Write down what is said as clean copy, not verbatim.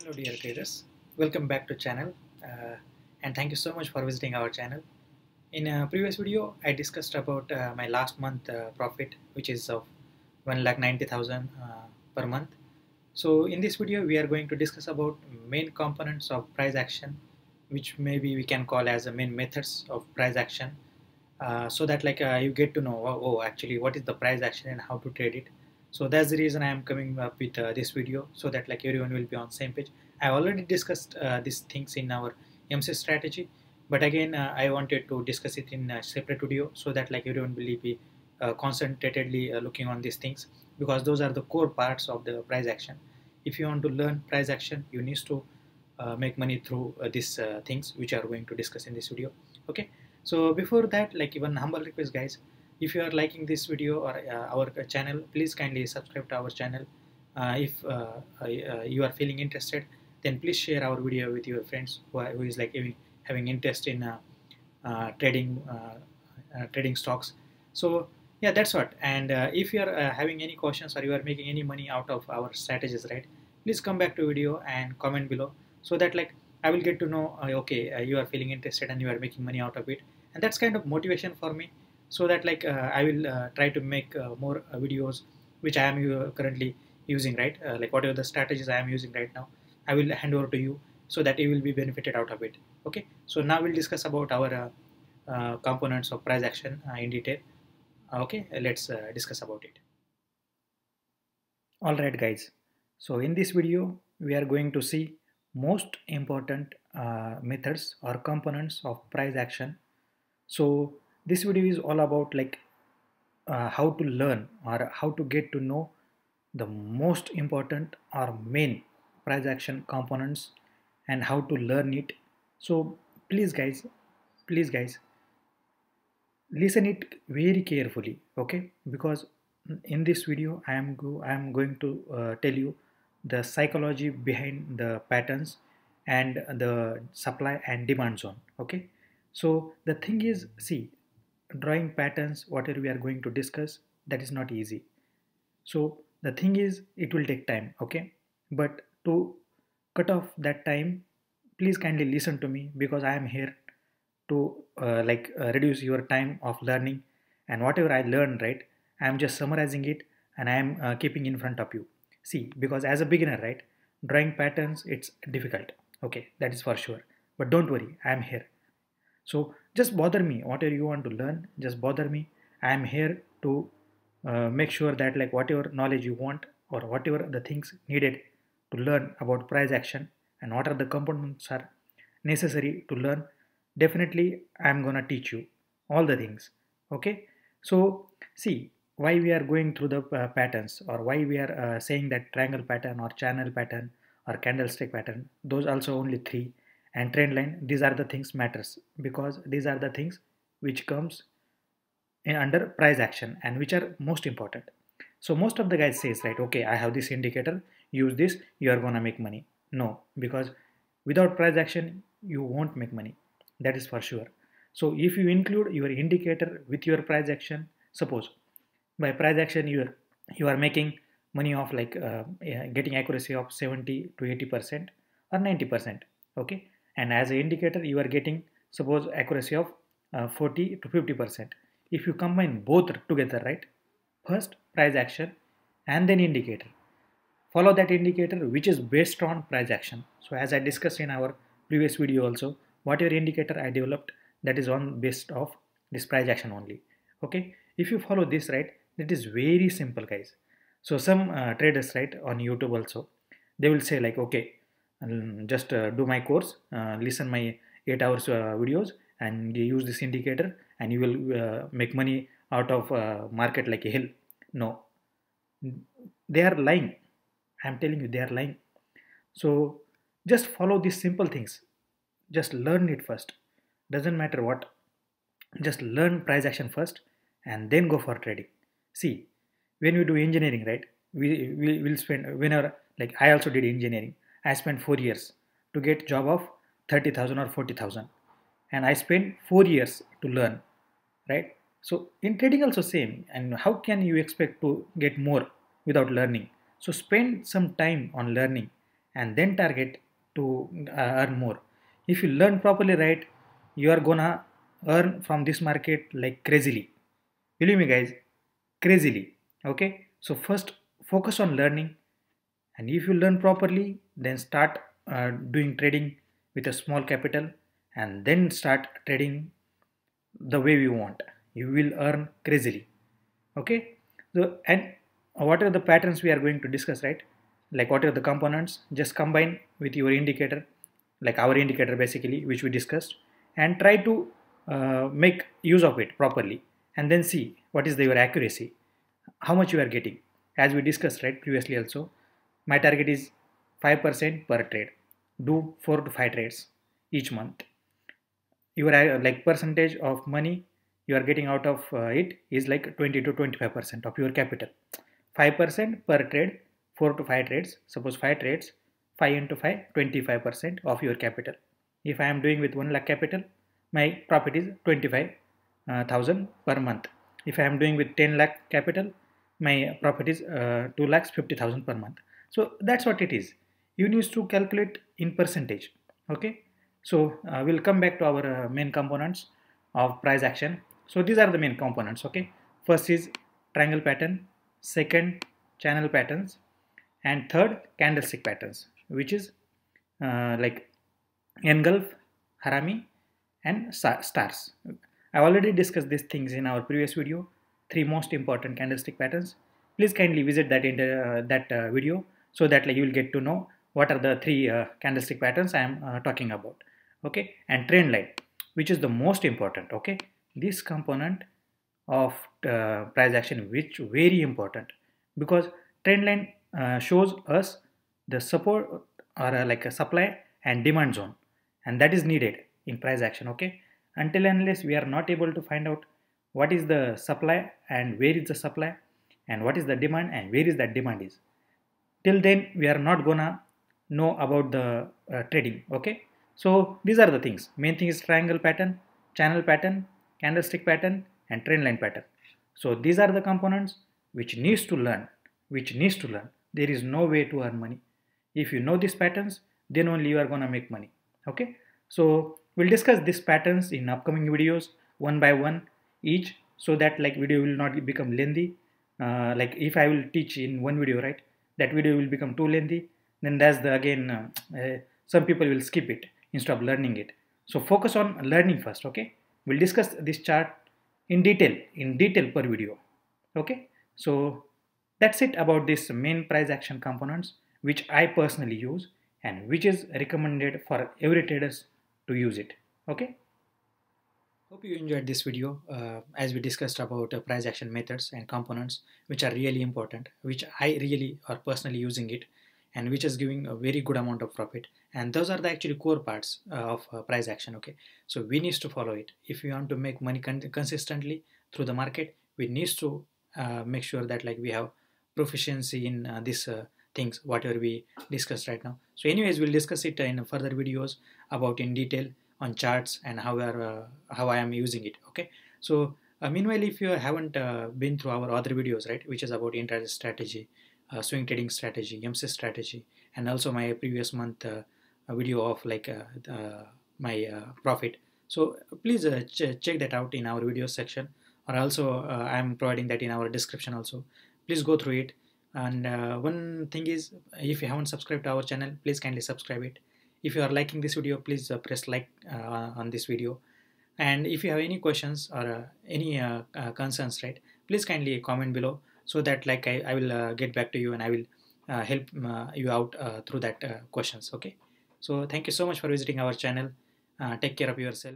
Hello dear traders, welcome back to channel and thank you so much for visiting our channel. In a previous video I discussed about my last month profit, which is of 1,90,000 per month. So in this video we are going to discuss about main components of price action, which maybe we can call as the main methods of price action, so that you get to know, actually what is the price action and how to trade it. So that's the reason I am coming up with this video, so that everyone will be on same page. I already discussed these things in our MC strategy, but again I wanted to discuss it in a separate video, so that everyone will be concentratedly looking on these things, because those are the core parts of the price action. If you want to learn price action, you need to make money through these things which are going to discuss in this video. Okay, so before that, even humble request guys, if you are liking this video or our channel, please kindly subscribe to our channel. If you are feeling interested, then please share our video with your friends who is having interest in trading stocks. So yeah, that's what. And if you are having any questions, or you are making any money out of our strategies, right, please come back to video and comment below, so that I will get to know, okay, you are feeling interested and you are making money out of it, and that's kind of motivation for me, so that I will try to make more videos which I am currently using, right, whatever the strategies I am using right now, I will hand over to you, so that you will be benefited out of it. Okay, so now we'll discuss about our components of price action in detail. Okay, let's discuss about it. All right guys, so in this video we are going to see most important methods or components of price action. So this video is all about how to learn or how to get to know the most important or main price action components and how to learn it. So please guys, listen it very carefully, okay, because in this video I am going to tell you the psychology behind the patterns and the supply and demand zone. Okay, so the thing is, see, drawing patterns, whatever we are going to discuss, that is not easy. So the thing is, it will take time, okay, but to cut off that time, please kindly listen to me, because I am here to reduce your time of learning, and whatever I learned, right, I am just summarizing it, and I am keeping in front of you. See, because as a beginner, right, drawing patterns, it's difficult, okay, that is for sure, but don't worry, I am here. So just bother me, whatever you want to learn, just bother me. I am here to make sure that whatever knowledge you want, or whatever the things needed to learn about price action, and what are the components are necessary to learn, definitely I am gonna teach you all the things. Okay, so see, why we are going through the patterns, or why we are saying that triangle pattern or channel pattern or candlestick pattern, those also only three, and trend line, these are the things matters, because these are the things which comes in under price action and which are most important. So most of the guys says, right, okay, I have this indicator, use this, you are gonna make money. No, because without price action you won't make money, that is for sure. So if you include your indicator with your price action, suppose by price action you are making money of yeah, getting accuracy of 70 to 80% or 90%, okay, and as an indicator you are getting, suppose, accuracy of 40 to 50%. If you combine both together, right, first price action and then indicator, follow that indicator which is based on price action. So as I discussed in our previous video also, whatever indicator I developed, that is on based of this price action only. Okay, if you follow this, right, it is very simple guys. So some traders, right, on YouTube also, they will say okay, just do my course, listen my 8 hours videos, and you use this indicator and you will make money out of market like a hell. No, they are lying. I'm telling you, they are lying. So just follow these simple things. Just learn it first. Doesn't matter what. Just learn price action first and then go for trading. See, when we do engineering, right, we will spend, whenever, I also did engineering. I spent 4 years to get job of 30,000 or 40,000, and I spent 4 years to learn, right? So in trading also same. And how can you expect to get more without learning? So spend some time on learning, and then target to earn more. If you learn properly, right, you are gonna earn from this market like crazily. Believe me, guys, crazily. Okay, so first focus on learning, and if you learn properly, then start doing trading with a small capital, and then start trading the way we want. You will earn crazily. Okay, so and what are the patterns we are going to discuss, right? Like what are the components? Just combine with your indicator, like our indicator basically, which we discussed, and try to make use of it properly, and then see what is your accuracy, how much you are getting. As we discussed, right, previously also, my target is 5% per trade. Do 4 to 5 trades each month. Your like percentage of money you are getting out of it is like 20 to 25% of your capital. 5% per trade, 4 to 5 trades. Suppose 5 trades, 5 into 5, 25% of your capital. If I am doing with 1 lakh capital, my profit is 25,000 per month. If I am doing with 10 lakh capital, my profit is 2 lakhs 50,000 per month. So that's what it is. You need to calculate in percentage. Okay. So we'll come back to our main components of price action. So these are the main components. Okay. First is triangle pattern, second channel patterns, and third candlestick patterns, which is like engulf, harami, and stars. I already discussed these things in our previous video. Three most important candlestick patterns. Please kindly visit that in that video, so that like you will get to know what are the three candlestick patterns I am talking about. Okay, and trend line, which is the most important. Okay, this component of price action, which very important, because trend line shows us the support or like a supply and demand zone, and that is needed in price action. Okay, until and unless we are not able to find out what is the supply and where is the supply, and what is the demand and where is that demand is, till then we are not gonna know about the trading. Okay, so these are the things. Main thing is triangle pattern, channel pattern, candlestick pattern, and trend line pattern. So these are the components which needs to learn, there is no way to earn money. If you know these patterns, then only you are gonna make money. Okay, so we'll discuss these patterns in upcoming videos one by one each, so that like video will not become lengthy. Like if I will teach in one video, right, that video will become too lengthy, then that's the again some people will skip it instead of learning it. So focus on learning first. Okay, we'll discuss this chart in detail per video. Okay, so that's it about this main price action components, which I personally use and which is recommended for every traders to use it. Okay, hope you enjoyed this video as we discussed about price action methods and components, which are really important, which I really are personally using it, and which is giving a very good amount of profit. And those are the actually core parts of price action. Okay, so we need to follow it if we want to make money consistently through the market. We need to make sure that like we have proficiency in these things whatever we discussed right now. So anyways, we'll discuss it in further videos about in detail on charts and how I am using it. Okay, so meanwhile, if you haven't been through our other videos, right, which is about intraday strategy, swing trading strategy, MC strategy, and also my previous month video of like my profit. So please check that out in our video section, or also I am providing that in our description also. Please go through it. And one thing is, if you haven't subscribed to our channel, please kindly subscribe it. If you are liking this video, please press like on this video. And if you have any questions or any concerns, right, please kindly comment below, so that like I will get back to you, and I will help you out through that questions. Okay, so thank you so much for visiting our channel. Take care of yourself.